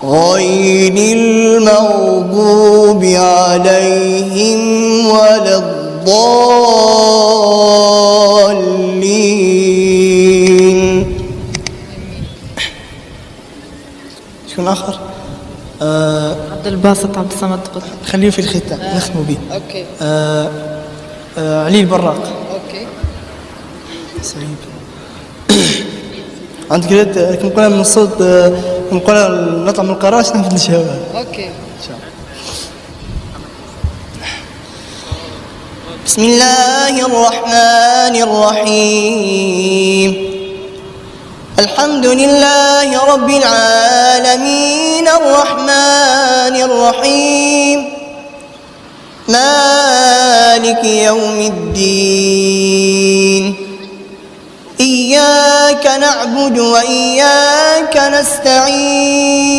غير المغضوب عليهم ولا الضالين. شكون آخر؟ عبد الباسط عبد الصمد قطب. خليه في الختام نختم به. اوكي. علي البراق. اوكي. سعيد. عندك كم نقولها من الصوت، نقولها نطلع من القراش نفذ الشهوات. اوكي. بسم الله الرحمن الرحيم. الحمد لله رب العالمين الرحمن الرحيم مالك يوم الدين. إياك نعبد وإياك نستعين.